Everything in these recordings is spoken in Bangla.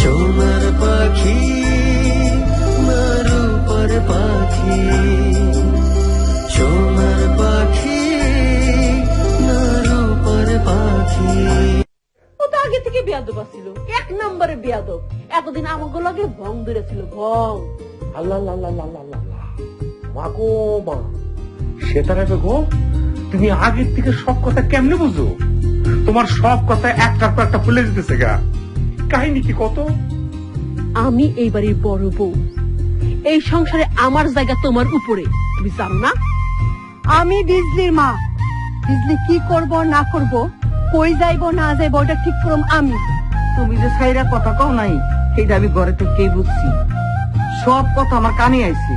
সোনার পাখি না রূপার পাখি, সোনার পাখি না রূপার পাখি। ও তো আগে থেকে বেয়াদব ছিল, 1 নম্বরে বেয়াদব। এতদিন আমাকে লগে ভং ধরেছিল, ভং। আল্লাহ আল্লাহ আল্লাহ আল্লাহ, মা গো মা, সেটারে গো, তুমি আগের থেকে সব কথা কেমনে বুঝো? তোমার সব কথা একটার পর একটা ফুলে দিতেছে গা। কাহিনী কি কত? আমি এই বাড়ির বড় বউ, এই সংসারে আমার জায়গা তোমার উপরে, তুমি জানো না? আমি বিজলির মা, বিজলি কি করব না করব, কই যাইব না যাইব ওটা ঠিক করম আমি। তুমি যে সাইরা কথা কও নাই সেটা আমি ঘরে থেকেই বুঝছি, সব কথা আমার কানে আইছে।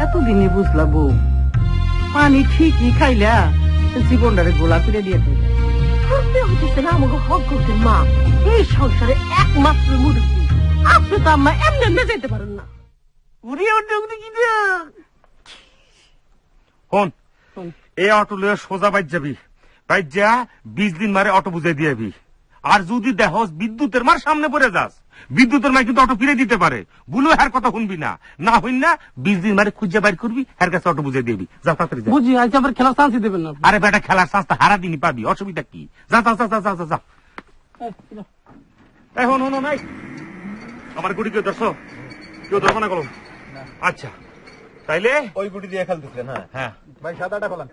এতদিনে বুঝলা বউ, পানি ঠিকই খাইলা জীবনটারে গোলা করে দিয়ে করতে হতেছে না আমাকে হক করতে। মা এই সংসারে একমাত্র মুরব্বী, আপনি তো আম্মা এমনি এমনি যেতে পারেন না। হন, এই অটো লয়ে সোজা বাইর যাবি, বাইর যা 20 দিন মারে অটো বুঝাই দিয়াবি। আর যদি দেখস বিদ্যুতের মার সামনে পড়ে যাস, বিদ্যুতের মার কিন্তু অটো ফিরে দিতে পারে, বুলো হার কথা শুনবি না, না হইন না 20 দিন মারে খুঁজে বাইর করবি, হার কাছে অটো বুঝাই দিবি। যা তাড়াতাড়ি যা। বুঝি আজ আবার খেলার চান্স দেবেন না। আরে বেটা, খেলার চান্স তো হারা দিনই পাবি, অসুবিধা কি? যা যা যা যা যা যা। এখন হনো নাই আমার গুটি কেউ ধরছো? কেউ ধরবো না কলম? আচ্ছা তাইলে ওই গুটি দিয়ে খেলতেছিলেন? হ্যাঁ হ্যাঁ ভাই, সাদাটা খোলেন।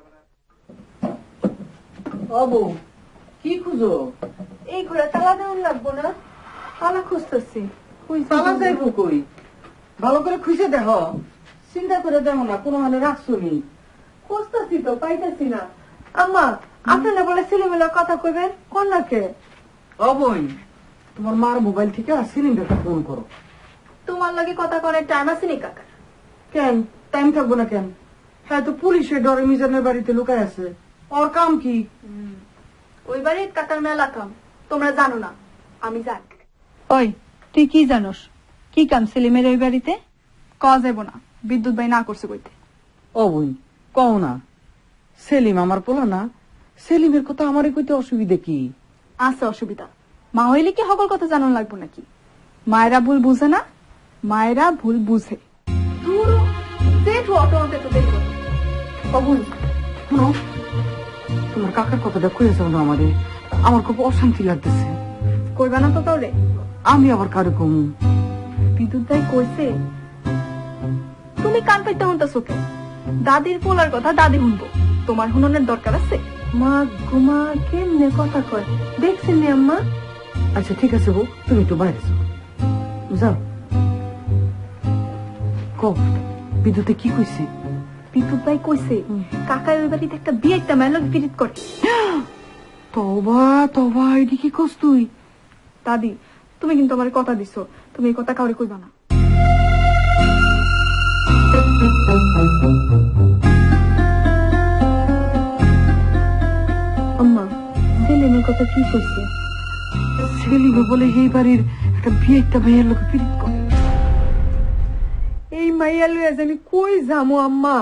ও বউ, কি খুঁজো? এই ঘোড়া তালা দেওয়ার লাগবো না, তালা খুঁজতেছি। তালা যাইব কই? ভালো করে খুঁজে দেখ, চিন্তা করে দেখো না কোনো হানে রাখছো নি। খুঁজতেছি তো, পাইতেছি না। আম্মা, আপনারা বলে ছেলেমেলা কথা কইবেন, কন্যাকে। ও বই, তোমার মার মোবাইল থেকে সিলিন্ডারটা ফোন করো। তোমার লাগে কথা করার টাইম আছে নি কাকা? কেন টাইম থাকবো না কেন? হ্যাঁ তো পুলিশের ডরে মিজানের বাড়িতে লুকায় আছে, ওর কাম কি? ওই বাড়ির কাকার মেলা কাম, তোমরা জানো না, আমি জানি। ওই তুই কি জানোস? কি কাম সেলিমের ওই বাড়িতে? কওয়া যাব না, বিদ্যুৎ ভাই না করছে কইতে। ও বই কও না, সেলিম আমার পোলা না, সেলিমের কথা আমারে কইতে অসুবিধা কি? আছে অসুবিধা, মা হইলে কি সকল কথা জানানো লাগবো নাকি? মায়েরা ভুল বুঝে না, মায়েরা ভুল বুঝে। তোমার কাকার কথাটা কয়ে যাও না আমারে, আমার খুব অশান্তি লাগতেছে। কইবা না তো তোরে? আমি আবার কারো কমু? বিদ্যুৎ ভাই কইছে। তুমি কান পাইতে হন্তাছো কে? দাদির পোলার কথা দাদি শুনবো, তোমার হুননের দরকার আছে? মা ঘুমা কেমনে কথা কয় দেখছেন নি আম্মা? আচ্ছা ঠিক আছে বউ, তুমি একটু বাইরে যাও। কও, বিদ্যুতে কি কইছে? বিদ্যুৎ ভাই কইছে কাকার ওই বাড়িতে একটা বিয়ে একটা মেয়ের বিরিত করে। তবা তবা, এটি কি কস তুই? দাদি তুমি কিন্তু আমার কথা দিছো, তুমি এই কথা কাউরে কইবা না। আম্মা সেলিমের কথা কি কইছে? সেলিমে বলে এই বাড়ির একটা বিয়ে একটা মেয়ের লোক বিরিত করে। এই মাইয়া লইয়া জানি কই যামো আম্মা?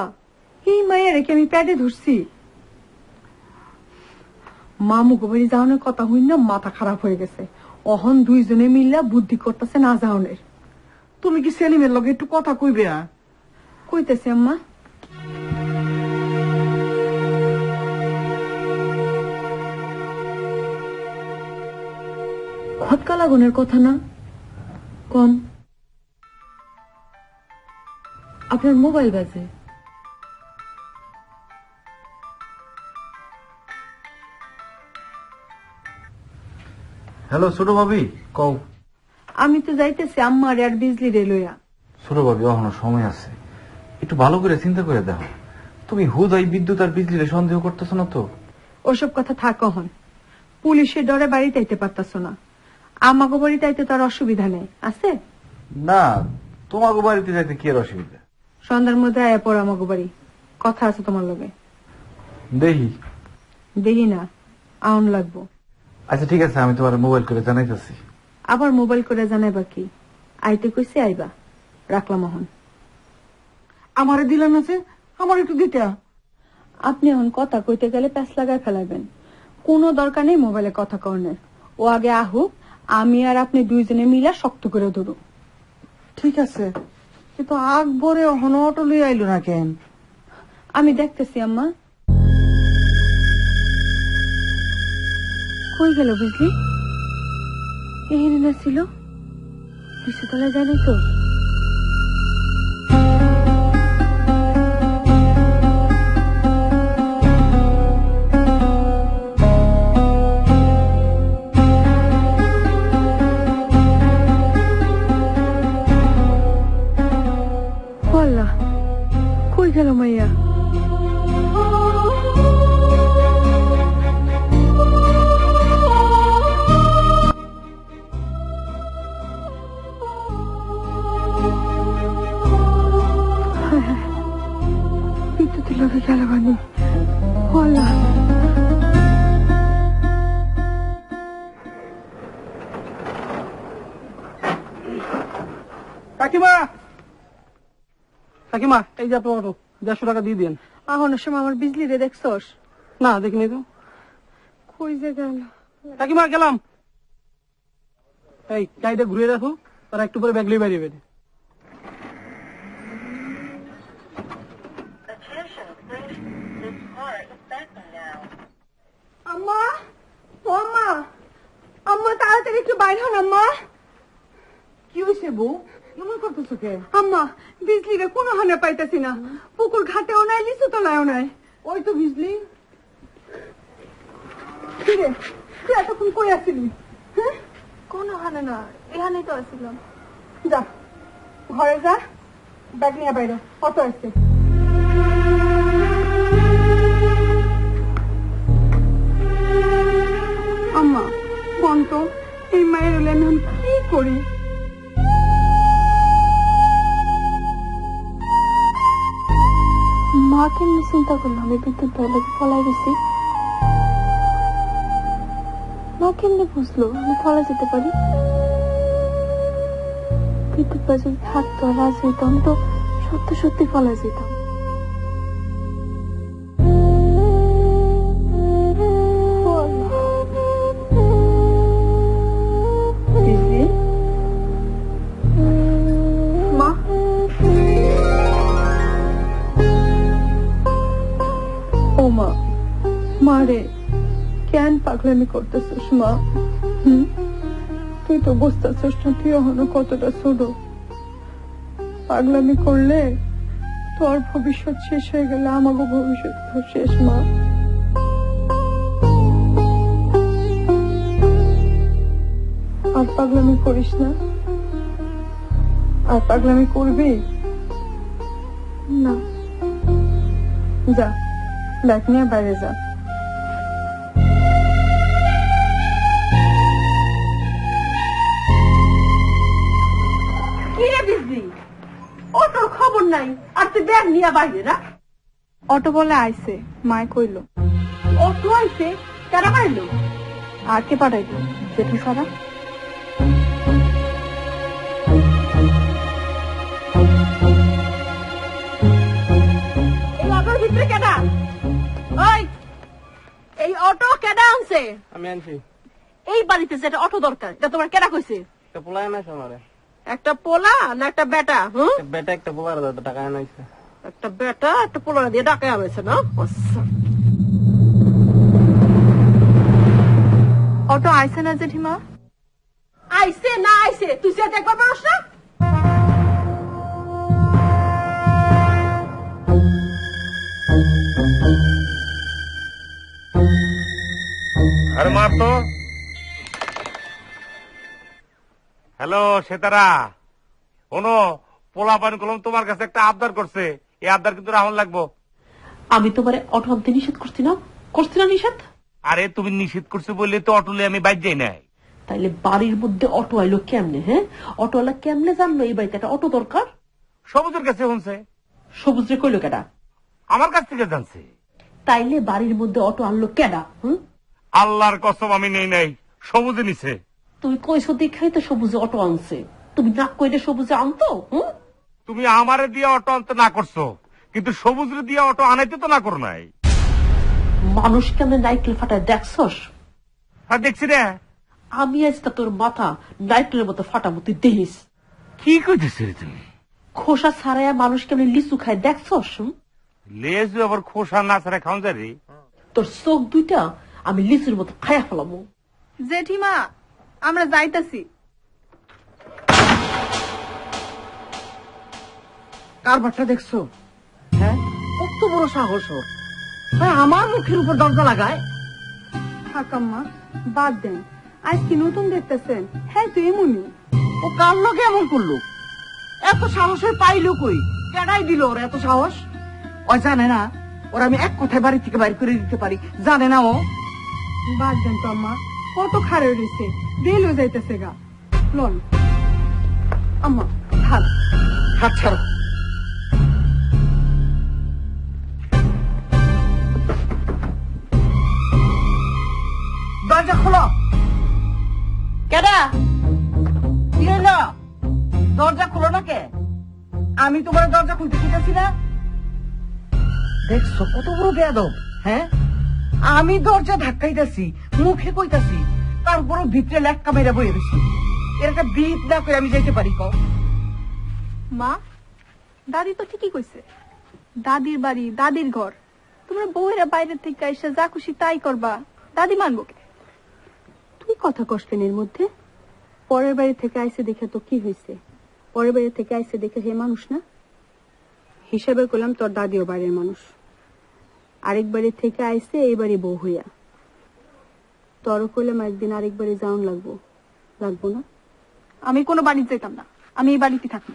এই মাইয়া রেখে আমি পেটে ধরছি। মামু বাড়ি যাওয়ানোর কথা হইন না, মাথা খারাপ হয়ে গেছে। অহন দুইজনে মিল্লা বুদ্ধি করতেছে না যাওনের। তুমি কি সেলিমের লগে একটু কথা কইবে? কইতেছে আম্মা। খটকা লাগানোর কথা না কোন? আপনার মোবাইল বাজে। হ্যালো ছোট ভাবি, কও। আমি তো যাইতেছি আম্মার আর বিজলি রে লইয়া। ছোট ভাবি, এখনো সময় আছে, একটু ভালো করে চিন্তা করে দেখো। তুমি হুদাই বিদ্যুৎ আর বিজলিরে সন্দেহ করতেছো না তো? ওসব কথা থাক হন, পুলিশের ডরে বাড়িতে আইতে পারতাছ না। আমাকে বাড়িতে আইতে তার অসুবিধা নেই আছে? না, তোমাকে বাড়িতে যাইতে কি আর অসুবিধা? সন্ধ্যার মধ্যে আয়া পড়ো আমাকে বাড়ি, কথা আছে তোমার লগে। দেখি। দেখি না, আউন লাগবো। আচ্ছা ঠিক আছে, আমি তোমার মোবাইল করে জানাইতেছি। আবার মোবাইল করে জানাইবা কি? আইতে কইছে আইবা, রাখলাম এখন। আমারে দিলেন আছে, আমার একটু দিতে। আপনি এখন কথা কইতে গেলে প্যাঁচ লাগায় ফেলাইবেন, কোনো দরকার নেই মোবাইলে কথা কর্ণের। ও আগে আহুক, আমি আর আপনি দুইজনে মিলা শক্ত করে ধরো। ঠিক আছে, কিন্তু আকবরে অহন অটো লই আইলো না কেন? আমি দেখতেছি আম্মা। কই গেল বুঝলি? এখানে না ছিল, বিশ্বতলায় যায় নাই তো? আল্লাহ, কই গেল মাইয়া? বিদ্যুতের লগে গেল বানি। আল্লাহ, কাকিমা, কাকিমা, এই যে আপনার অটো, 150 টাকা দিয়ে দেন। আহনের সময় আমার বিজলি রে দেখছস? না, দেখিনি তো। কই যে গেল? কাকিমা, গেলাম। এই গাড়িটা ঘুরে রাখো, তারা একটু পরে ব্যাগ লিয়ে বেরিয়ে বেরিয়ে। আম্মা, ও আম্মা, আম্মা তাড়াতাড়ি একটু বাইর হন আম্মা। কি হয়েছে বউ, এমন করতেছো কে? আম্মা, বিজলি রে কোনো হানে পাইতাছি না। পুকুর ঘাটেও নাই, লিচু তলায়ও নাই। ওই তো বিজলি। কি রে, তুই এতক্ষণ কই আসছিলি? হ্যাঁ, কোনো হানে না, এখানেই তো আসছিলাম। যা ঘরে যা, ব্যাগ নিয়ে বাইরে, অটো আসছে। আম্মা কোন তো, এই মায়ের হলে আমি কি করি? মা কেমনি চিন্তা করলাম আমি বিদ্যুৎ ভাইলাকে পলাই গেছি? মা কেমনি বুঝলো আমি পলা যেতে পারি? বিদ্যুৎ ভাই যদি থাকতো আর রাজি হইতো, আমি তো সত্যি সত্যি পলা যেতাম। মা, ও মা, মারে কেন পাগলামি করতেছিস মা? তুই তো বুঝতেছিস না তুই এখনো কতটা ছোট। পাগলামি করলে তোর ভবিষ্যৎ শেষ হয়ে গেলে আমাকে ভবিষ্যৎ শেষ মা। আর পাগলামি করিস না, আর পাগলামি করবি না। যা, ব্যাগ নিয়ে বাইরে যা। কি রে বিজলি, অটোর খবর নাই আর তুই ব্যাগ নিয়ে বাইরে না? অটো বলে আইছে, মায় কইল। অটো আইছে, কারা পাইলো? আর কে পাঠাইল? জেঠু সারা। এই অটোর ভিতরে কেডা? ওই, এই অটো কেডা আনছে? আমি আনছি। এই বাড়িতে যেটা অটো দরকার এটা তোমার কেডা কইছে? একটা পোলা আনাইছে আমারে। একটা পোলা না একটা বেটা? একটা বেটা একটা পোলার দাদা টাকা আনাইছে। একটা বেটা একটা পোলা দিয়ে ডাকে আমেছে না? আচ্ছা, অটো আইছে না জেঠিমা? আইছে না আইছে তুই সে দেখবার পারস না? আরে মার তো। হ্যালো সেতারা, শোনো, পোলা পান কলম তোমার কাছে একটা আবদার করছে, এই আবদার কিন্তু রাহন লাগবো। আমি তোমারে অটো আনতে নিষেধ করছি না? করছি না নিষেধ? আরে তুমি নিষেধ করছো বললে তো অটোলে আমি বাইর যাই নাই। তাইলে বাড়ির মধ্যে অটো আইলো কেমনে? হ্যাঁ, অটোওয়ালা কেমনে জানলো এই বাড়িতে একটা অটো দরকার? সবুজের কাছে শুনছে। সবুজ রে কইলো কেডা? আমার কাছ থেকে জানছে। তাইলে বাড়ির মধ্যে অটো আনলো কেডা? আল্লাহর কসম আমি নেই নাই, সবুজে নিছে। তুই কইছো দেখাই তো সবুজে অটো আনছে, তুমি না কইলে সবুজে আনতো? তুমি আমারে দিয়ে অটো আনতে না করছো, কিন্তু সবুজরে দিয়ে অটো আনাইতে তো না করো নাই। মানুষ কেমনে নাইকেল ফাটায় দেখছস? হ্যাঁ দেখছি রে। আমি আজকে তোর মাথা নাইট্রের মতো ফাটামো, তুই দেখিস। কি কইতেছে রে তুমি? খোসা ছাড়াইয়া মানুষ কেমন লিচু খায় দেখছস? লেজু আবার খোসা না ছাড়া খাওয়া যায় রে? তোর চোখ দুইটা আমি লিচুর মতো খাইয়া ফেলামো। জেঠিমা, আমরা যাইতাছি। কারবারটা দেখছো? হ্যাঁ, কত বড় সাহস ওর। হ্যাঁ, আমার মুখের উপর দরজা লাগায়। ঠাকাম্মা বাদ দেন, আজ কি নতুন দেখতেছেন? হ্যাঁ তো এমনই। ও কার লোকে এমন করলো? এত সাহসের পাইলো কই? কেডাই দিল ওর এত সাহস? ও জানে না ওর আমি এক কথায় বাড়ি থেকে বাইর করে দিতে পারি? জানে না ও? বাদ দেন তো আম্মা, কত খারে রয়েছে, বেল হয়ে যাইতেছে গা। লন আম্মা, ভাল। হাত ছাড়ো। দরজা খোলো। কেডা? কি হলো? দরজা খোলো না কে? আমি তোমার দরজা খুলতে খুঁজেছি না? দেখছো কত বড় বেয়াদব? হ্যাঁ, আমি দরজা ধাক্কাইতেছি, মুখে কইতাছি, তারপরও ভিতরে লেক্কা মেরে বয়ে গেছি। এর একটা বিট না করে আমি যাইতে পারি? কও মা, দাদি তো ঠিকই কইছে, দাদির বাড়ি দাদির ঘর। তোমরা বউয়েরা বাইরে থেকে এসে যা খুশি তাই করবা, দাদি মানবো কে? তুই কথা কষ্টেন এর মধ্যে। পরের বাড়ি থেকে আইসে দেখে তো কি হয়েছে? পরের বাড়ি থেকে আইসে দেখে হে মানুষ না? হিসাবে করলাম তোর দাদিও বাড়ির মানুষ, আরেক বাড়ি থেকে আইসে এই বাড়ি বউ হইয়া। তোরও করলাম একদিন আরেক বাড়ি যাওন লাগবো, লাগবো না? আমি কোনো বাড়ি যেতাম না, আমি এই বাড়িতে থাকি।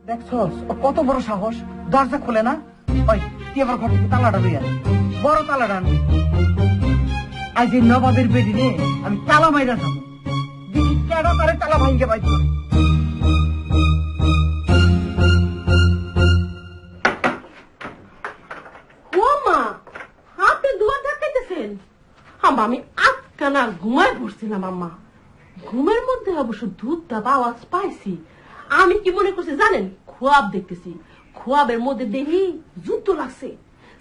দেখছো ও কত বড় সাহস? দরজা খোলে না। ওই তুই আবার ঘর থেকে তালাটা লইয়া, বড় তালাটা আনবি। আজ এই নবাবের বেডি রে আমি তালা মাইরা যাবো, দেখি কেন তারে তালা ভাঙ্গে বাইর করে। ও মা, আপনি দুয়ার ধাক্কাইতেছেন? আমি আটকানা ঘুমায় পড়ছিলাম আম্মা। ঘুমের মধ্যে অবশ্য দুধ দাব আওয়াজ পাইছি। আমি কি মনে করছি জানেন? খোয়াব দেখতেছি। খোয়াবের মধ্যে দেখি যুদ্ধ লাগছে,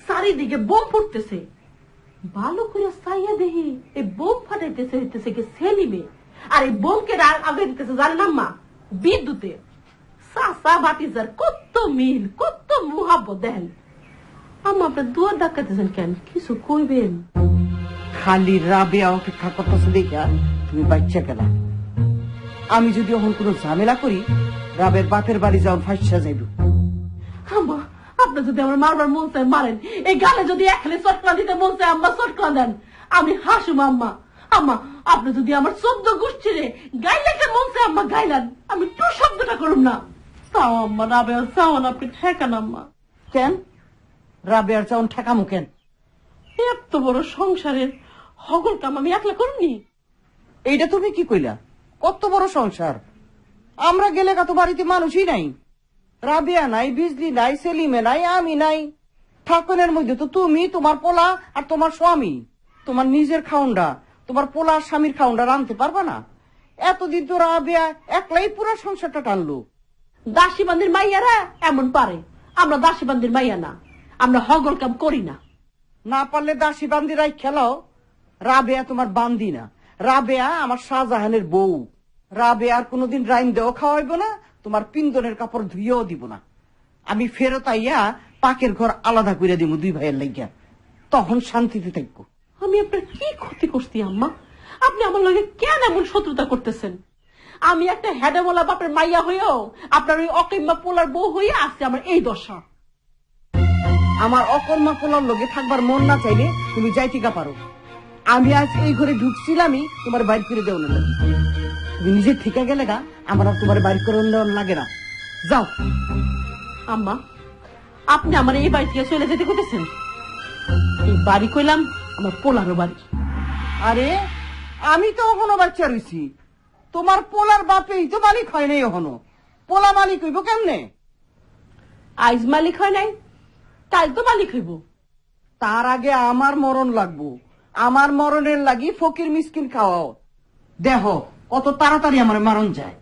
চারিদিকে বোম ফুটতেছে। ভালো করে চাইয়া দেখি এই বোম ফাটাইতেছে হইতেছে কি সেলিমে। আর এই বোমকে আগে দিতেছে জানেন আম্মা? বিদ্যুতে। চাচা ভাতিজার কত মিল, কত মুহাব্বত দেন। আম্মা আপনার দুয়ার ডাকাতেছেন কেন? কিছু কইবেন? খালি রাবেয়া অপেক্ষা করতেছে দেখা তুমি বাচ্চা গেলা। আমি যদি এখন কোনো ঝামেলা করি, রাবের বাপের বাড়ি যাওয়ার ফাঁসা যাইব। আম্মা, আপনি যদি আমার মারবার মন চায় মারেন, এই গালে যদি একখানে চটকা দিতে মন চায় আম্মা চটকা দেন, আমি হাসুম আম্মা। আম্মা, আপনি যদি আমার 14 গোষ্ঠীরে গাইলেকে মন চায় আম্মা গাইলেন, আমি টু শব্দটা করুম না। তাও আম্মা রাবে চাওয়ান আপনি ঠেকান আম্মা। কেন রাবেয়ার চাউন ঠেকামু কেন? এত বড় সংসারের হগল কাম আমি একলা করুমনি? এইটা তুমি কি কইলা? কত বড় সংসার! আমরা গেলে কত বাড়িতে মানুষই নাই। রাবেয়া নাই, বিজলি নাই, সেলিমে নাই, আমি নাই। ঠাকুরের মধ্যে তো তুমি, তোমার পোলা আর তোমার স্বামী। তোমার নিজের খাউন্ডা, তোমার পোলা আর স্বামীর খাউন্ডা রানতে পারবা না? এতদিন তো রাবেয়া একলাই পুরো সংসারটা টানলো। দাসী বান্দির মাইয়ারা এমন পারে, আমরা দাসী বান্দির মাইয়া না, আমরা হগল কাম করি না। না পারলে দাসী বান্দিরাই খেলাও। রাবেয়া তোমার বান্দি না, রাবেয়া আমার শাহজাহানের বউ। রাবেয়ার কোনোদিন রাইন দেওয়া খাওয়াইব না, তোমার পিন্দনের কাপড় ধুইয়াও দিব না। আমি ফেরত আইয়া পাকের ঘর আলাদা করে দিব দুই ভাইয়ের লাগিয়া, তখন শান্তিতে থাকবো। আমি আপনার কি ক্ষতি করছি আম্মা? আপনি আমার লগে কেন এমন শত্রুতা করতেছেন? আমি একটা হেডামলা বাপের মাইয়া হইয়াও আপনার ওই অকিম্মা পোলার বউ হইয়া আছে আমার এই দশা। আমার অকর্মা পোলার লগে থাকবার মন না চাইলে তুমি যাইতিকা পারো। আমি আজ এই ঘরে ঢুকছিলামই তোমার বাইর করে দেওয়া লাগে। তুমি নিজে ঠিকা গেলে গা, আমার আর তোমার বাইর করে দেওয়া লাগে না। যাও। আম্মা, আপনি আমার এই বাড়ি থেকে চলে যেতে করতেছেন? এই বাড়ি কইলাম আমার পোলারও বাড়ি। আরে আমি তো এখনো বাচ্চা রয়েছি, তোমার পোলার বাপেই তো মালিক হয় নাই এখনো। পোলা মালিক হইব কেমনে? আইজ মালিক হয় নাই, কাল তো মালিক হইব। তার আগে আমার মরণ লাগবো। আমার মরণের লাগি ফকির মিসকিন খাওয়াও। দেহ কত তাড়াতাড়ি আমার মারণ যায়।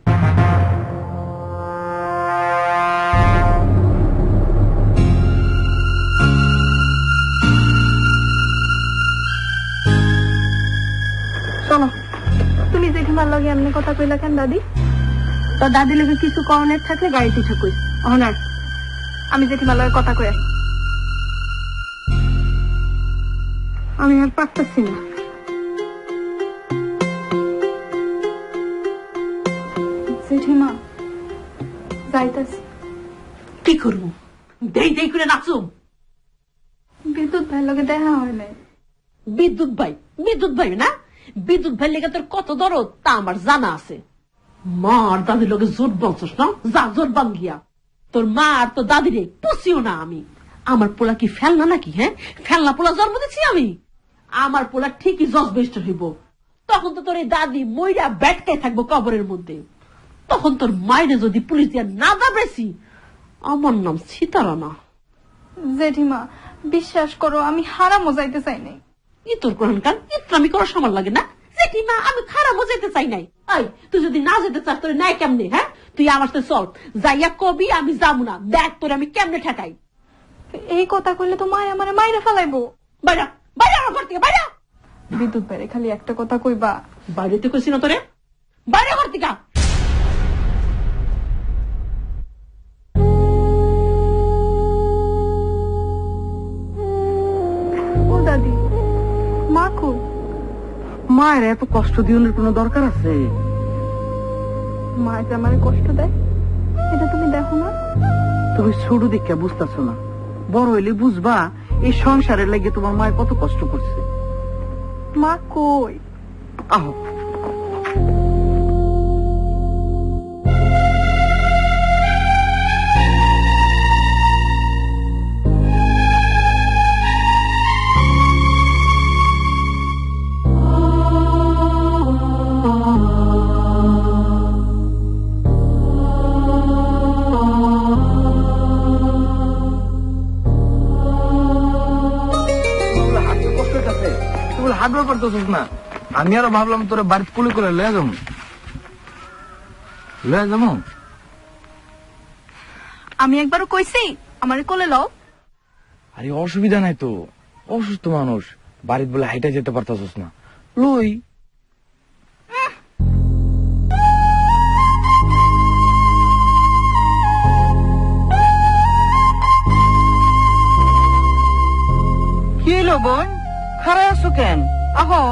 জেঠিমার লগে এমনি কথা কইলা কেন দাদি? তো দাদি লোকে কিছু কনের থাকলে গাড়িতে ঠকুই অনার। আমি জেঠিমার লগে কথা কই আসি। আমি আর পারতেছি না। জেঠিমা যাইতাছি। কি করবো? দেই দেই করে নাচুম। বিদ্যুৎ ভাইয়ের লগে দেখা হয় নাই। বিদ্যুৎ ভাই না? বিদ্যুৎ ভাই লেগে তোর কত দরদ তা আমার জানা আছে। মা আর দাদির লোকে জোট বলছস না? যা জোট বান গিয়া। তোর মা আর তোর দাদিরে পুষিও না আমি। আমার পোলা কি ফেলনা নাকি? হ্যাঁ, ফেলনা পোলা জন্ম দিচ্ছি আমি। আমার পোলা ঠিকই জজ বেস্টার হইব। তখন তো তোর এই দাদি মইরা ব্যাটকাই থাকবো কবরের মধ্যে। তখন তোর মায়ের যদি পুলিশ দিয়া না দাবড়েছি, আমার নাম সীতারা না। জেঠিমা বিশ্বাস করো, আমি হারামও যাইতে চাই নাই। ই তোর কোরআনকার ইত্রামি করার সময় লাগে না? জেঠিমা আমি খারাপ যেতে চাই নাই। আই তুই যদি না যেতে চাস তোর নাই কেমনে? হ্যাঁ, তুই আমার সাথে চল, যাইয়া কবি আমি যাবো না। দেখ তোর আমি কেমনে ঠেকাই। এই কথা কইলে তো মায় আমারে মাইরে ফেলাইবো। বাইরা বাইরা আমার ঘর থেকে বাইরা। বিদ্যুৎ বাইরে খালি একটা কথা কইবা। বাইরে তুই কইছি না তোরে? বাইরে ঘর থেকে। ও দাদি, মা কই? মায়ের এত কষ্ট দিওনের কোনো দরকার আছে? মা যে আমারে কষ্ট দেয় এটা তুমি দেখো না? তুমি ছোট দেখে বুঝতেছো না, বড় হইলে বুঝবা এই সংসারের লাগে তোমার মায়ের কত কষ্ট করছে। মা কই? আহো হাঁটবার পারতেছিস না। আমি আরো ভাবলাম তোরা বাড়িতে কুলি করে লয়ে যাবো। আমি একবারও কইছি আমারে কোলে লও। আরে অসুবিধা নাই তো, অসুস্থ মানুষ, বাড়িতে বলে হাইটা যেতে পারতাছিস না, লই। কি হলো বোন, খারাপ আছো কেন? আহো।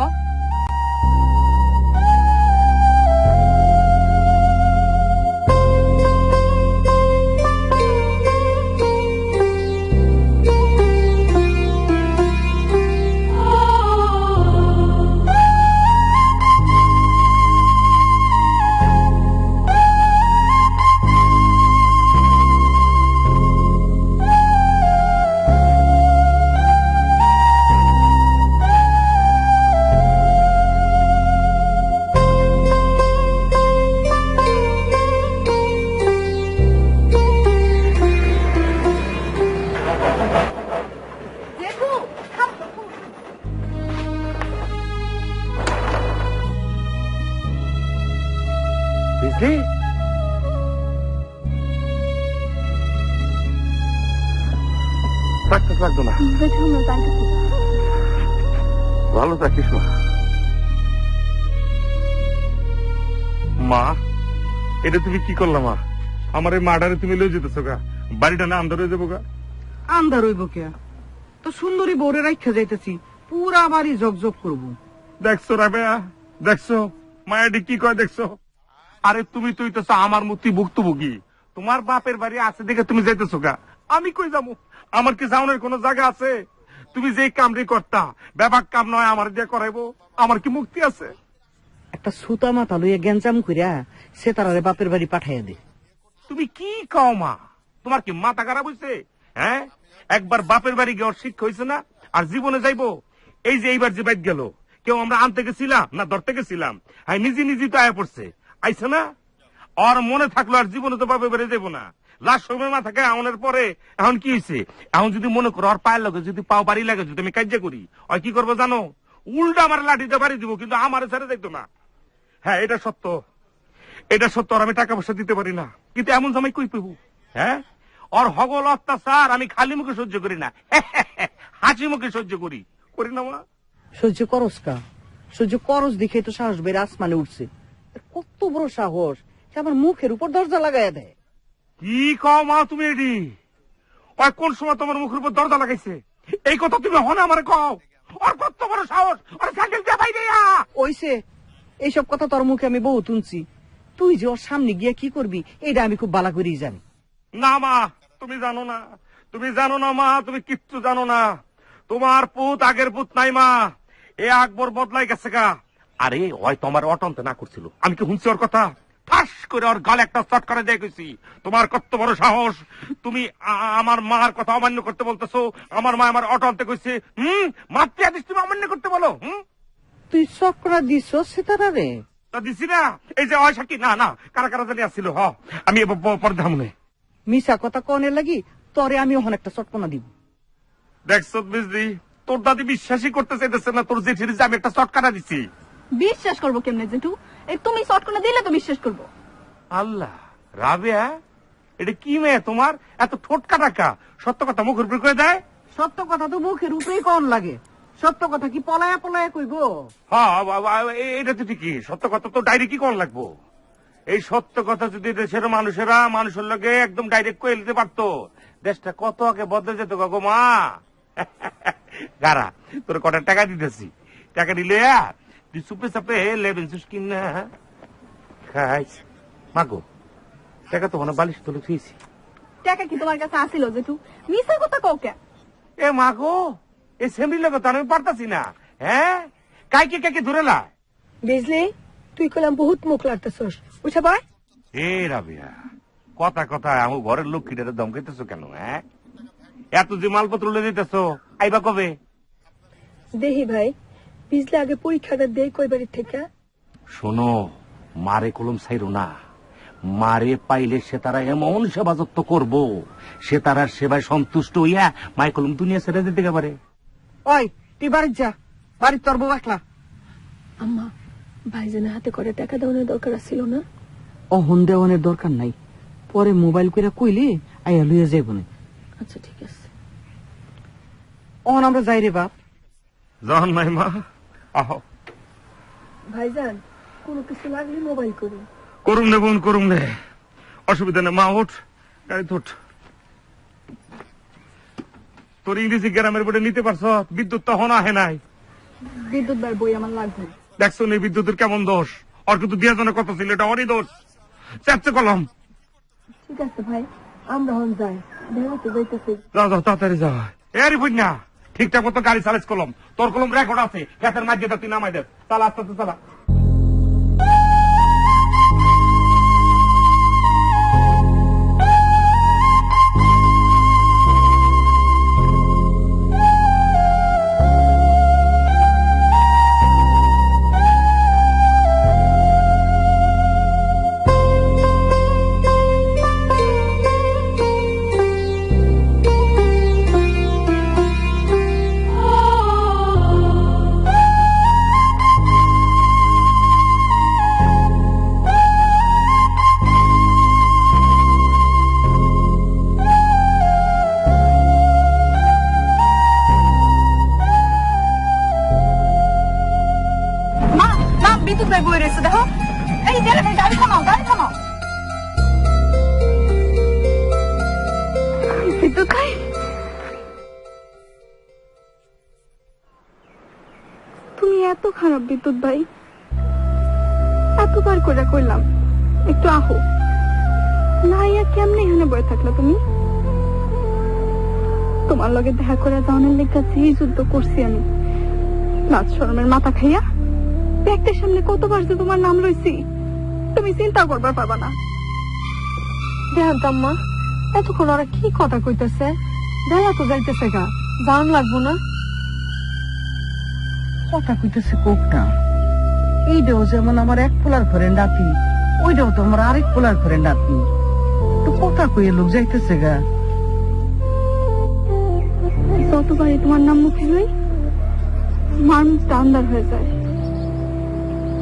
লাগতো না, ভালো থাকিস মা। মা এটা তুমি কি করলা মা? আমার এই মাডারে তুমি লয়ে যেতেছো গা, বাড়িটা না আন্দার হয়ে যাবো গা। আন্দার হইব কে? তো সুন্দরী বউরে রাখা যাইতেছি, পুরা বাড়ি জগজগ করবো। দেখছো রাবেয়া, দেখছো মায়াডি কি কয় দেখছো? আরে তুমি তুই তো আমার মূর্তি ভুক্তভোগী, তোমার বাপের বাড়ি আছে দেখে তুমি যাইতেছো গা। আমি কই যাবো? আমার কি যাওয়ার কোন জায়গা আছে? তুমি যে কামড়ি করতা ব্যাপার কাম নয় আমার দিয়ে করাইবো, আমার কি মুক্তি আছে? একটা সুতা মাথা লইয়া গ্যাঞ্জাম কইরা সে তারারে বাপের বাড়ি পাঠাইয়া দে। তুমি কি কও মা? তোমার কি মাথা খারাপ হইছে? হ্যাঁ, একবার বাপের বাড়ি গিয়ে শিক্ষা হয়েছে না, আর জীবনে যাইবো? এই যে এইবার যে বাইক গেল, কেউ আমরা আনতে গেছিলাম না ধরতে গেছিলাম? হ্যাঁ, নিজে নিজে তো আয়া পড়ছে, আইছে না? আর মনে থাকলো আর জীবনে তো বাপের বাড়ি যাবো না। লাস্ট সময় মাথাকে আমনের পরে এখন কি হয়েছে? এখন যদি মনে করো আর পায়ের লগে যদি পাও বাড়ি লাগে, যদি আমি কার্য করি, আর কি করবো জানো? উল্টা আমার লাঠিতে বাড়ি দিব, কিন্তু আমার ছেড়ে যাইতো না। হ্যাঁ, এটা সত্য, এটা সত্য। আর আমি টাকা পয়সা দিতে পারি না, কিন্তু এমন সময় কই পাবো? হ্যাঁ, ওর হগল অত্যাচার আমি খালি মুখে সহ্য করি না, হাসি মুখে সহ্য করি না মা। সহ্য করস কা? সহ্য করস দেখে তো সাহস বেড়ে আসমানে উঠছে। এত বড় সাহস সে আমার মুখের উপর দরজা লাগাইয়া দেয়। কি কও মা তুমি এডি? ওই কোন সময় তোমার মুখের উপর দরজা লাগাইছে এই কথা তুমি হন আমারে কও? আর কত বড় সাহস! আর সাইকেল দিয়ে বাইরে ওইসে এইসব কথা তোর মুখে আমি বহু শুনছি। তুই যে ওর সামনে গিয়া কি করবি এটা আমি খুব ভালো করেই জানি। না মা, তুমি জানো না, তুমি জানো না মা, তুমি কিচ্ছু জানো না। তোমার পুত আগের পুত নাই মা, এ আকবর বদলাই গেছে গা। আরে ওই তোমার অটন্তে না করছিল, আমি কি শুনছি ওর কথা? ঠাস করে ওর গালে একটা চট করে দিয়ে গেছি। তোমার কত বড় সাহস! তুমি আমার মার কথা অমান্য করতে বলতেছো? আমার মা আমার অটন্তে কইছে মাতৃ আদেশ তুমি অমান্য করতে বলো? তুই চক্রা দিস সেতারা রে? তা দিছি না, এই যে ওই সাক্ষী না না কারা কারা জানি আসছিল। আমি পরে ধামনে মিশা কথা কনের লাগি তোরে আমি ওখানে একটা চটকনা দিব। দেখছো বুঝলি, তোর দাদি বিশ্বাসই করতে চাইতেছে না তোর জেঠির যে আমি একটা চটকানা দিছি। বিশ্বাস করবো কেমনে জেঠু? এই তুমি চটকনা দিলে তো বিশ্বাস করবো। আল্লাহ, রাবেয়া এটা কি মেয়ে তোমার, এত ঠোঁটকা টাকা? সত্য কথা মুখের উপর করে দেয়? সত্য কথা তো মুখের উপরেই কন লাগে, সত্য কথা কি পলায়া পলায়া কইব? হ্যাঁ এটা তো ঠিকই, সত্য কথা তো ডাইরেক্ট কি কোন লাগবো। এই সত্য কথা যদি দেশের মানুষেরা মানুষের লগে একদম ডাইরেক্ট কয়ে দিতে পারতো, দেশটা কত আগে বদলে যেত গো মা। গারা তোর কটা টাকা দিতেছি, টাকা দিলে তুই চুপে চাপে লেবেন কিন না খাইস। মাগো টাকা তো মনে বালিশ তুলে থুয়েছি। টাকা কি তোমার কাছে আসিল জেঠু? মিশা কথা কও কে? এ মাগো, এই সেমরি লোক তো আমি পারতাছি না। হ্যাঁ কাইকে ধরে লা বুঝলি, তুই কলাম বহুত মুখ লাগতেছস, বুঝা ভাই? এ রাবিয়া, কথা কথা আমার ঘরের লক্ষ্মীটারে ধমকাইতেছো কেন? হ্যাঁ এত যে মালপত্র লে দিতেছো, আইবা কবে? দেহি ভাই, বুঝলে আগে পরীক্ষাটা দেই কই বাড়ির থেকে। শোনো, মারে কলম ছাইরো না। মারে পাইলে সে তারা এমন সেবা যত্ন করবো, সে তারার সেবায় সন্তুষ্ট হইয়া মায় কলম দুনিয়া ছেড়ে দিতে পারে। ওই তুই বাড়ির যা, বাড়ির তোর বউ একলা। আম্মা, ভাইজানের হাতে করে টাকা দেওয়ানোর দরকার ছিল না? অহন দেওয়ানের দরকার নাই, পরে মোবাইল করে কইলে আইয়া লইয়া যাইব না। আচ্ছা ঠিক আছে। অহন আমরা যাই রে বাপ। জান নাই মা, আহ ভাইজান, কোনো কিছু লাগলে মোবাইল করুন। করুম নে বোন, করুম নে, অসুবিধা নেই। মা ওঠ, গাড়িতে ওঠ। তোর ইংরেজি গ্রামের বোর্ডে নিতে পারছ? বিদ্যুৎ তখন আহে নাই। বিদ্যুৎ বার বই আমার লাগবে। দেখছো নি বিদ্যুতের কেমন দোষ? ওর কিন্তু দিয়া জনের কথা ছিল, এটা ওরই দোষ। চাপছে কলম। ঠিক আছে ভাই, আমরা হন যাই, বেরোতে যাইতেছি। যাও যাও তাড়াতাড়ি যাও। এরি বুঝনা ঠিকঠাক মতো গাড়ি চালাইছ কলম, তোর কলম রেকর্ড আছে, খেতের মাঝে তুই নামাই দে। চালা আস্তে আস্তে চালা। মা, মা, বিদ্যুৎ বার বই রয়েছে দেখো। এই গেলে গাড়ি থামাও, গাড়ি থামাও। বিদ্যুৎ ভাই, তুমি এত খারাপ বিদ্যুৎ ভাই? এতবার করে কইলাম একটু আহো না, ইয়া কেমনে এখানে বয়ে থাকলা তুমি? তোমার লগে দেখা করে যাওয়ার লেখা যে যুদ্ধ করছি আমি, লাজ শরমের মাথা খাইয়া ব্যাগটার সামনে কতবার যে তোমার নাম লইছি, তুমি চিন্তা করবার পারবা না। দেহাম্মা, এতক্ষণ ওরা কি কথা কইতেছে? দেখা তো যাইতেছে গা, জান লাগবো না? কথা কইতেছে কোকটা, এইটাও যেমন আমার এক পোলার ঘরের নাতি, ওইটাও তো আমার আরেক পোলার ঘরের নাতি। তো কথা কইয়ে লোক যাইতেছে গা। যতবারই তোমার নাম মুখে লই, মার মুখটা আন্দার হয়ে যায়।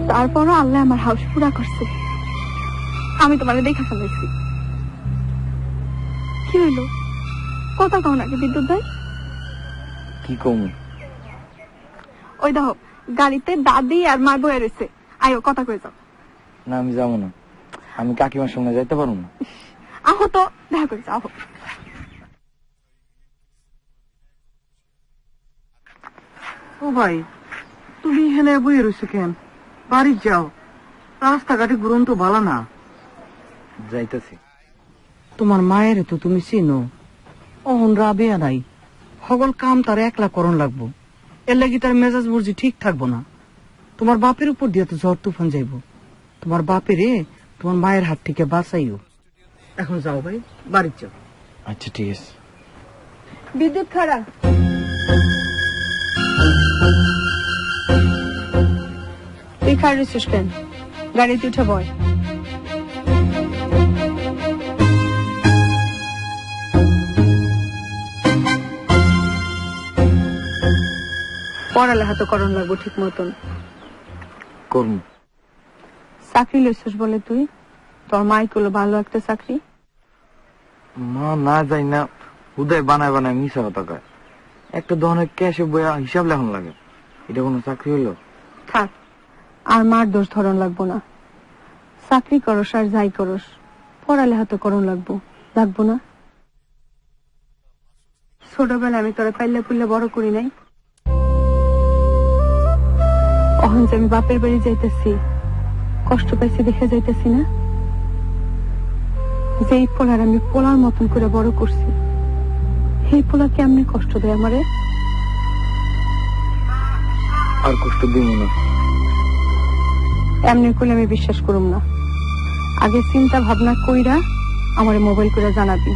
তারপরও আল্লাহ আমার হাউস পুরা করছে, আমি তোমার দেখা ফেলেছি। কি হইলো, কথা কও নাকি বিদ্যুৎ ভাই? কি কম? ওই দেখো গাড়িতে দাদি আর মা বয়ে রয়েছে, আয়ো কথা কয়ে যাও। না আমি যাবো না, আমি কাকিমার সঙ্গে যাইতে পারবো না। আহো তো, দেখা করেছে, আহো। ও ভাই, তুমি এখানে বইয়ে রয়েছো কেন? বাড়ি যাও, রাস্তাঘাটে ঘুরন তো ভালো না। যাইতেছি। তোমার মায়ের তো তুমি চিনো, অহন রাবেয়া নাই, সকল কাম তার একলা করণ লাগবো, এর লাগি তার মেজাজ মর্জি ঠিক থাকবো না। তোমার বাপের উপর দিয়ে তো ঝড় তুফান যাইব, তোমার বাপেরে তোমার মায়ের হাত থেকে বাঁচাইও। এখন যাও ভাই, বাড়ি যাও। আচ্ছা ঠিক আছে। বিদ্যুৎ খারাপ। তুই খারাপ রেছিস কেন? গাড়িতে উঠে বয়। পড়ালেখা তো করণ লাগবো ঠিক মতন। করব। চাকরি লইছিস বলে তুই? তোর মাই করলো ভালো একটা চাকরি। মা না যাই না, উদয় বানায় বানায় মিশা কথা কয়। একটা ধরনের ক্যাশে বইয়া হিসাব লেখন লাগে, এটা কোনো চাকরি হইলো? থাক, আর মার দোষ ধরন লাগবো না। চাকরি করস আর যাই করস, পড়ালেখা তো করণ লাগবো না? ছোটবেলা আমি তোরা পাইলে পুললে বড় করি নাই। অহন যে আমি বাপের বাড়ি যাইতেছি, কষ্ট পাইছি দেখে যাইতেছি না? যেই পোলার আমি পোলার মতন করে বড় করছি, সেই পোলা কেমনে কষ্ট দেয় আমারে? আর কষ্ট দিব না। এমনি করলে আমি বিশ্বাস করুম না। আগে চিন্তা ভাবনা কইরা আমারে মোবাইল করে জানাবি।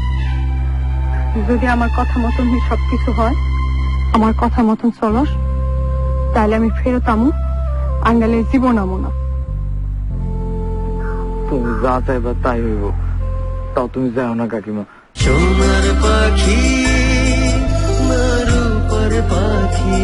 যদি আমার কথা মতন সবকিছু হয়, আমার কথা মতন চলস, তাহলে আমি ফেরত আমু, আঙ্গালে জীবন আমু না। তুমি যা চাইবা তাই হইব, তাও তুমি যাও না কাকিমা। সোনার পাখি, না রূপর পাখি।